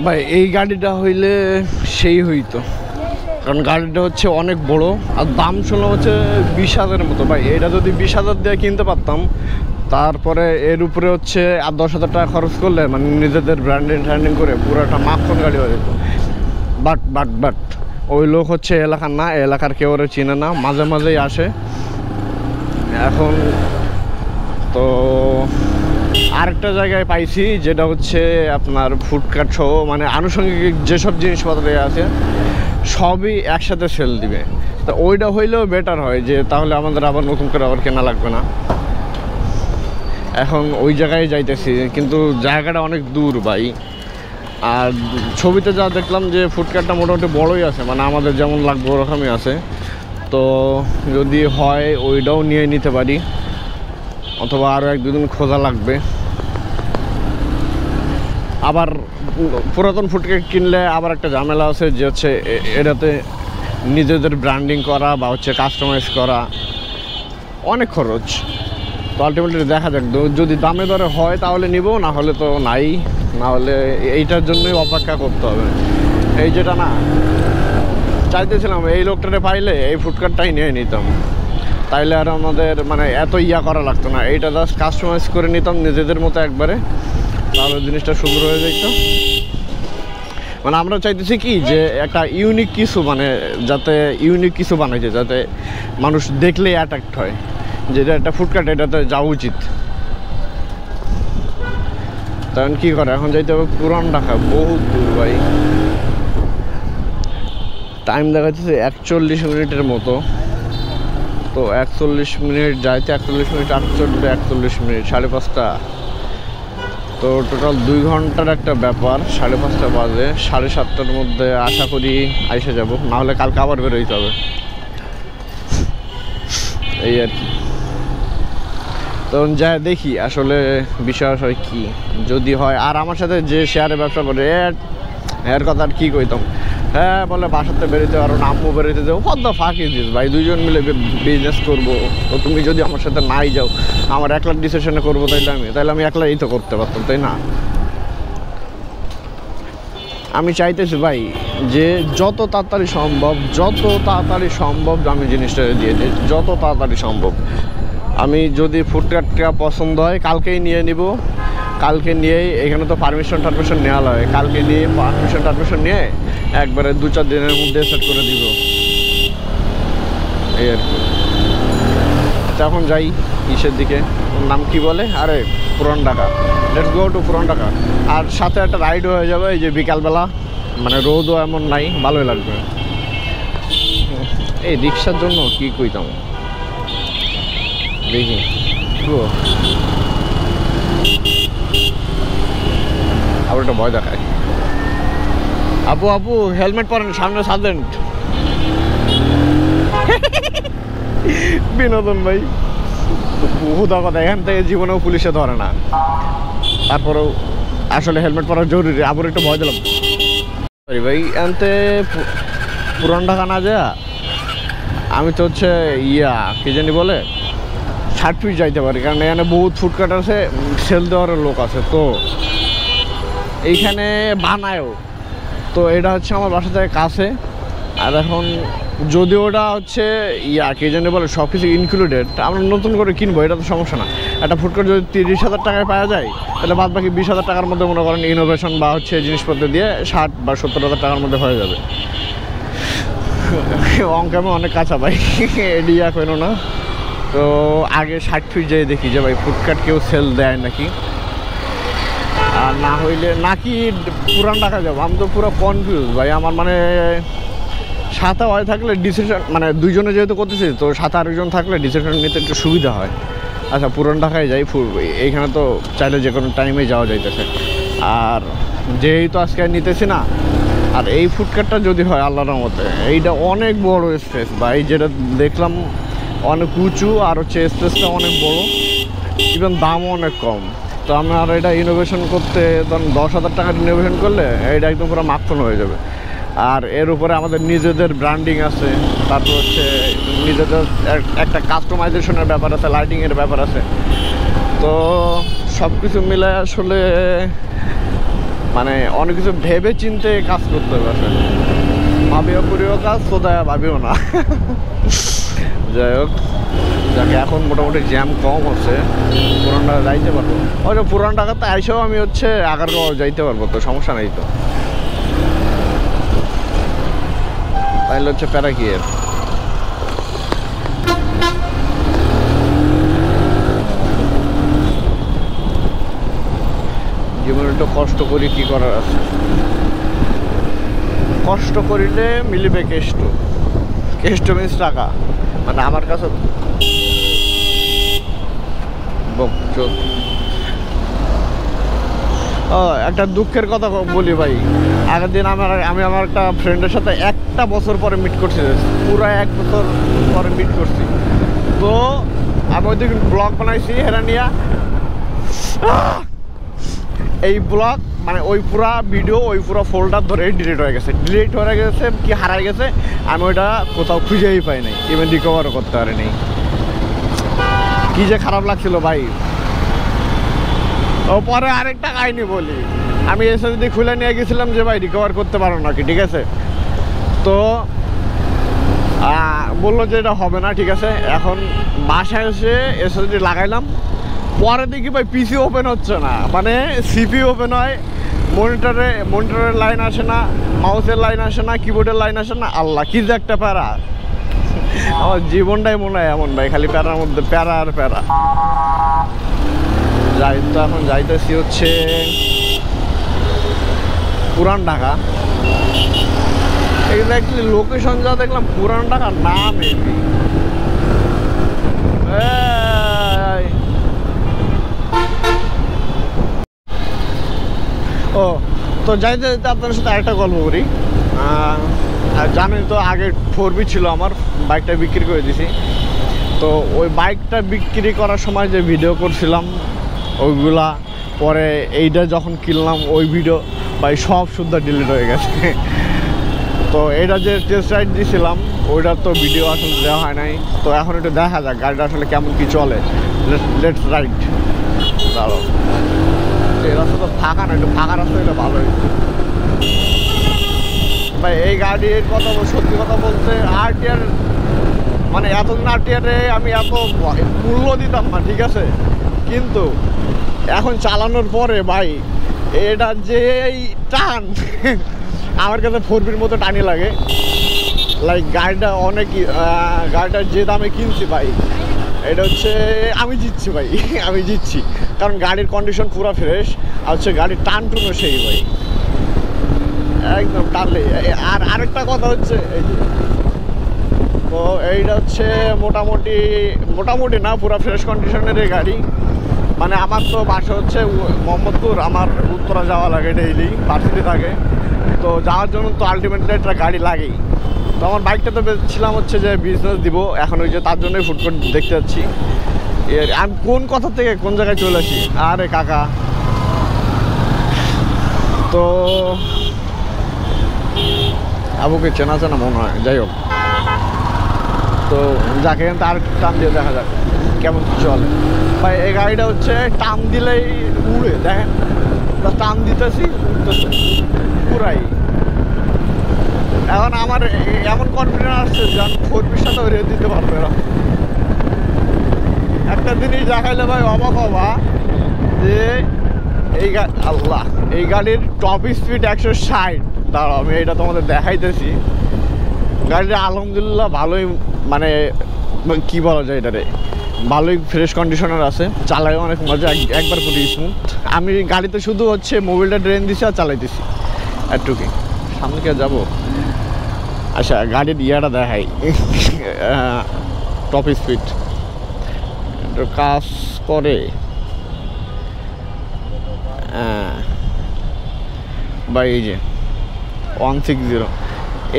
ভাই এই গাড়িটা হইলে সেই হইতো, কারণ গাড়িটা হচ্ছে অনেক বড় আর দাম শুনলাম হচ্ছে 20,000-এর মতো। ভাই এটা যদি 20,000 দিয়ে কিনতে পারতাম, তারপরে এর উপরে হচ্ছে আর 10,000 টাকা খরচ করলে মানে নিজেদের ব্র্যান্ডিং করে পুরোটা মাখন গাড়ি হয়ে যেত। বাট ওই লোক হচ্ছে এলাকার না, এলাকার কেউ ওরা চিনে না, মাঝে মাঝেই আসে। এখন তো আরেকটা জায়গায় পাইছি, যেটা হচ্ছে আপনার ফুডকার্ট সহ মানে আনুষঙ্গিক যেসব জিনিসপত্র আছে সবই একসাথে সেল দিবে। তো ওইটা হইলেও বেটার হয়, যে তাহলে আমাদের আবার নতুন করে আবার কেনা লাগবে না। এখন ওই জায়গায় যাইতেছি, কিন্তু জায়গাটা অনেক দূর ভাই। আর ছবিতে যা দেখলাম যে ফুডকার্টটা মোটামুটি বড়ই আছে, মানে আমাদের যেমন লাগবে ওরকমই আছে। তো যদি হয় ওইটাও নিয়ে নিতে পারি, অথবা আরও 1-2 দিন খোঁজা লাগবে। আবার পুরাতন ফুডকার্ট কিনলে আবার একটা ঝামেলা আছে, যে হচ্ছে এটাতে নিজেদের ব্র্যান্ডিং করা বা হচ্ছে কাস্টমাইজ করা অনেক খরচ। তো আলটিমেটলি দেখা যাক, যদি দামে দরে হয় তাহলে নিব, না হলে তো নাই, না হলে এইটার জন্যই অপেক্ষা করতে হবে। এই যেটা না চাইতেছিলাম, এই লোকটারে পাইলে এই ফুডকার্টটাই নিয়ে নিতাম, তাইলে আর আমাদের মানে এত ইয়া করা লাগতো না। এইটা জাস্ট কাস্টমাইজ করে নিতাম নিজেদের মতো একবারে, তাহলে জিনিসটা সুন্দর হয়ে যেত। মানে আমরা চাইতেছি কি, যে একটা ইউনিক কিছু, মানে যাতে ইউনিক কিছু বানাইছে, যাতে মানুষ দেখলেই অ্যাট্রাক্ট হয়, যেটা একটা ফুডকার্ট, এটাতে যাওয়া উচিত। তখন কী করে, এখন যাইতে হবে পুরান ঢাকা, বহুত দূর ভাই। টাইম দেখাচ্ছে 41 মিনিটের মতো। তো 41 মিনিট যাইতে, 41 মিনিট 41 মিনিট, 5:30। তো টোটাল 2 ঘন্টার একটা ব্যাপার। 5:30 বাজে, 7:30টার মধ্যে আশা করি আইসা যাব, না হলে কালকে আবার বেরোইতে হবে, এই আর কি। তখন যা দেখি আসলে বিষয় কি, যদি হয়। আর আমার সাথে যে শেয়ারে ব্যবসা করে এর কথা আর কী কইতাম, হ্যাঁ বলে বাসাতে বেরোতে পারো না, আম্মু বেরোতে দেবো, কত ফাঁকি দিস ভাই, 2 জন মিলে বিজনেস করবো। তো তুমি যদি আমার সাথে নাই যাও, আমার একলা ডিসিশনে করবো, তাইলে আমি একলাই তো করতে পারতাম, তাই না? আমি চাইতেছি ভাই যে যত তাড়াতাড়ি সম্ভব আমি জিনিসটা দিয়ে দিই, যত তাড়াতাড়ি সম্ভব। আমি যদি ফুডকার্টটা পছন্দ হয় কালকেই নিয়ে নিব, কালকে নিয়েই, এখানে তো পারমিশন নেওয়া হয়, কালকে নিয়ে পারমিশন নিয়ে একবারে 2-4 দিনের মধ্যে সেট করে দিব, এই আর কি। তখন যাই ইসের দিকে, নাম কি বলে, আরে পুরান ঢাকা, লেটস গো টু পুরান ঢাকা। আর সাথে একটা রাইডও হয়ে যাবে, এই যে বিকালবেলা, মানে রোদও এমন নাই, ভালোই লাগবে। এই রিক্সার জন্য কি কইতাম দেখি, আবার একটা ভয় দেখায়। আপু হেলমেট পরেন, সামনে সাইলেন্ট। বিনোদন ভাই হুদা কথা, এখান থেকে জীবনেও পুলিশে ধরে না, তারপরেও আসলে হেলমেট পরা জরুরি। আবার একটু ভয় দিলাম ভাই। এনতে পুরান ঢাকা না যা, আমি তো হচ্ছে কি জানি বলে 60 ফিট যাইতে পারি, কারণ এখানে বহুত ফুডকার্ট আছে, সেল দেওয়ার লোক আছে, তো এইখানে বানায়ও। তো এটা হচ্ছে আমার বাসা থেকে কাছে। আর এখন যদি ওটা হচ্ছে কি জানি বলে সব কিছু ইনক্লুডেড, আমরা নতুন করে কিনবো, এটা তো সমস্যা না। একটা ফুডকার্ট যদি 30,000 টাকায় পাওয়া যায়, তাহলে বাদ বাকি 20,000 টাকার মধ্যে মনে করেন ইনোভেশন বা হচ্ছে জিনিসপত্র দিয়ে 60 বা 70,000 টাকার মধ্যে হয়ে যাবে। অঙ্ক আমি অনেক কাঁচা ভাই, এডিয়া কেন না। তো আগে 60 ফিট যেয়ে দেখি যে ভাই ফুডকার্ট কেউ সেল দেয় নাকি, আর না হইলে নাকি পুরান ঢাকা যাবো। আমি তো পুরো কনফিউজ ভাই, আমার মানে সাথে হয় থাকলে ডিসিশন, মানে 2 জনে যেহেতু করতেছি, তো সাথে আরেকজন থাকলে ডিসিশন নিতে একটু সুবিধা হয়। আচ্ছা পুরান ঢাকায় যাই, এইখানে তো চাইলে যে কোনো টাইমে যাওয়া যাইতেছে। আর যেহেতু আজকে নিতেছি না, আর এই ফুডকার্টটা যদি হয় আল্লাহর মতে, এইটা অনেক বড় স্পেস ভাই, যেটা দেখলাম অনেক উঁচু, আর হচ্ছে স্পেসটা অনেক বড়, ইভেন দামও অনেক কম। তো আমার এটা ইনোভেশন করতে ধরুন 10,000 টাকার ইনোভেশন করলে এইটা একদম পুরো মাখন হয়ে যাবে। আর এর উপরে আমাদের নিজেদের ব্র্যান্ডিং আছে, তারপর হচ্ছে নিজেদের একটা কাস্টমাইজেশনের ব্যাপার আছে, লাইটিংয়ের ব্যাপার আছে। তো সব কিছু মিলে আসলে মানে অনেক কিছু ভেবে চিন্তে কাজ করতে হবে আসলে, ভাবিও করিও কাজ সোদায় ভাবিও না। যাই হোক, যাকে এখন মোটামুটি জ্যাম কম হচ্ছে, পুরান ঢাকা যাইতে পারবো। হয়তো পুরান ঢাকাতে আইসেও আমি হচ্ছে আগারগাঁও যাইতে পারবো, তো সমস্যা নেই। তো তাইলে হচ্ছে প্যারা কি এর। জীবনে একটু কষ্ট করি, কি করার আছে, কষ্ট করিলে মিলিবে কেষ্ট। কেষ্ট মিন্স টাকা, মানে আমার কাছে একটা দুঃখের কথা বলি ভাই। আগের দিন আমি আমার একটা ফ্রেন্ডের সাথে 1 বছর পরে মিট করছি, পুরো 1 বছর পরে মিট করছি। তো আমি ওই দিন ব্লগ বানাইছি হেরানিয়া, এই ব্লগ মানে ওই পুরা ভিডিও, ওই পুরো ফোল্ডার ধরে ডিলিট হয়ে গেছে কি হারাই গেছে, আমি ওইটা কোথাও খুঁজেই পাই নাই, ইভেন রিকভারও করতে পারিনি। কি যে খারাপ লাগছিল ভাই। ও পরে আরেকটা কাহিনী বলি, আমি এসে যদি খুলে নিয়ে গেছিলাম যে ভাই রিকভার করতে পারো নাকি, ঠিক আছে। তো বললো যে এটা হবে না, ঠিক আছে। এখন বাসায় এসে এসএসডি লাগাইলাম, পরে দেখি ভাই পিসি ওপেন হচ্ছে না, মানে সিপি ওপেন হয়, মনিটরের লাইন আসে না, মাউসের লাইন আসে না, কিবোর্ডের লাইন আসে না। আল্লাহ, কি যে একটা প্যারা। আমার জীবনটাই মনে হয় এমন ভাই, খালি প্যারার মধ্যে প্যারা আর প্যারা। যাই তো, এখন যাইতেছি হচ্ছে পুরান ঢাকা। এক্স্যাক্টলি লোকেশন যা দেখলাম পুরান ঢাকা না, মেবি। ও তো যাইতে যাইতে আপনার সাথে আরেকটা গল্প করি। জানেন তো আগে 4B ছিল আমার, বাইকটা বিক্রি করে দিছি। তো ওই বাইকটা বিক্রি করার সময় যে ভিডিও করছিলাম ওইগুলা, পরে এইটা যখন কিনলাম ওই ভিডিও ভাই সব শুদ্ধ ডিলিট হয়ে গেছে। তো এটা যে টেস্ট রাইড দিয়েছিলাম ওইটার তো ভিডিও আসলে দেওয়া হয় নাই। তো এখন একটু দেখা যাক গাড়িটা আসলে কেমন কি চলে। Let's ride. দাঁড়াও, এই রাস্তা তো ফাঁকা না, একটু ফাঁকা রাস্তা হলে ভালো হয়েছে ভাই। এই গাড়ির কথা সত্যি কথা বলতে আরটিআর, মানে এতদিন আরটিআরে আমি এত মূল্য দিতাম না, ঠিক আছে। কিন্তু এখন চালানোর পরে ভাই এটা যে টান, আমার কাছে 4B'র মতো টানি লাগে। লাইক গাড়িটা অনেক, গাড়িটার যে দামে কিনছি ভাই, এটা হচ্ছে আমি জিতছি ভাই। আমি জিতছি, কারণ গাড়ির কন্ডিশন পুরো ফ্রেশ, আর হচ্ছে গাড়ির টান টুনও সেই ভাই, একদম টানলে। আর আরেকটা কথা হচ্ছে এই যে, তো এইটা হচ্ছে মোটামুটি না, পুরো ফ্রেশ কন্ডিশনের এই গাড়ি। মানে আমার তো বাসা হচ্ছে মোহাম্মদপুর, আমার উত্তরা যাওয়া লাগে ডেইলি, ভার্সিটি থাকে। তো যাওয়ার জন্য তো আলটিমেটলি একটা গাড়ি লাগেই। তো আমার বাইকটা তো বেচছিলাম হচ্ছে যে বিজনেস দিব, এখন ওই যে তার জন্যই ফুড কোর্ট দেখতে যাচ্ছি। আমি কোন কথা থেকে কোন জায়গায় চলে আসি, আরে কাকা। তো আবুকে চেনা চেনা মনে হয়, যাই হোক। তো যাকে তার টান দিয়ে দেখা যাক কেমন চলে ভাই। এই গাড়িটা হচ্ছে টান দিলেই উড়ে, দেখেন টান দিতেছি উঠতেছে পুরাই। এখন আমার এমন কনফিডেন্স আসছে যে আমি 4B'র সাথে রেট দিতে পারবো এরকম। একটা জিনিস দেখাইলে ভাই অবাক হবা যে আল্লাহ, এই গাড়ির টপ স্পিড 160। দাঁড়াও আমি এটা তোমাদের দেখাইতেছি। গাড়িটা আলহামদুলিল্লাহ ভালোই, মানে কি বলা যায় এটারে, ভালোই ফ্রেশ কন্ডিশনার আছে, চালাই অনেক মজা, একবার করে স্মুথ। আমি গাড়িতে শুধু হচ্ছে মোবিলটা ড্রেন দিছি আর চালাইতেছি একটুকি। সামনে কে যাবো? আচ্ছা, গাড়ির ইয়াটা দেখাই, টপ স্পিড কাজ করে বা এই যে 160।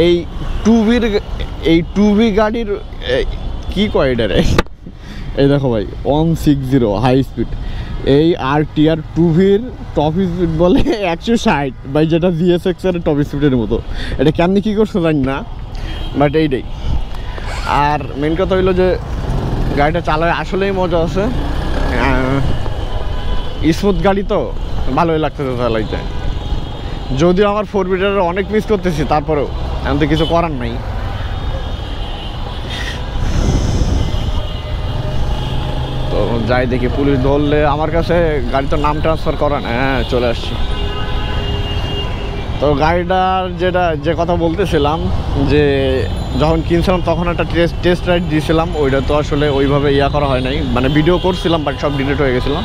এই 2B গাড়ির কি কয় এটারে, এই দেখো ভাই 160 হাই স্পিড। এই আরটিআর 2B'র টপ স্পিড বলে 160 ভাই, যেটা GSX এর টপ স্পিডের মতো। এটা কেমনি কী করছে জানি না, বাট এইটাই। আর মেন কথা হইলো যে গাড়িটা চালায় আসলেই মজা আছে, স্মুথ গাড়ি তো ভালোই লাগতেছে চালাইতে। যদিও আমার 4 ভিটারের অনেক মিস করতেছি, তারপরেও এখন তো কিছু করার নাই। তো যাই দেখি, পুলিশ ধরলে আমার কাছে গাড়ি তো নাম ট্রান্সফার করা না। হ্যাঁ, চলে আসছি। তো গাড়িটার যে কথা বলতেছিলাম, যে যখন কিনছিলাম তখন একটা টেস্ট রাইড দিয়েছিলাম, ওইটা তো আসলে ওইভাবে করা হয় নাই, মানে ভিডিও করছিলাম বাট সব ডিলিট হয়ে গেছিলো।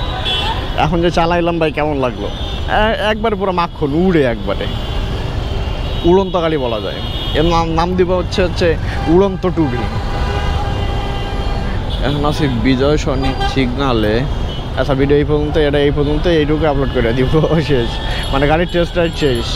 এখন যে চালাইলাম ভাই, কেমন লাগলো, একবারে পুরো মাখন উড়ে, একবারে উড়ন্ত গাড়ি বলা যায়। এর নাম দিব হচ্ছে উড়ন্ত টুবি। এখন আছি বিজয় সৈনিক সিগনালে। আচ্ছা, ভিডিও এই পর্যন্ত, এইটুকু আপলোড করে দিব, শেষ, মানে গাড়ির টেস্ট রাইড শেষ।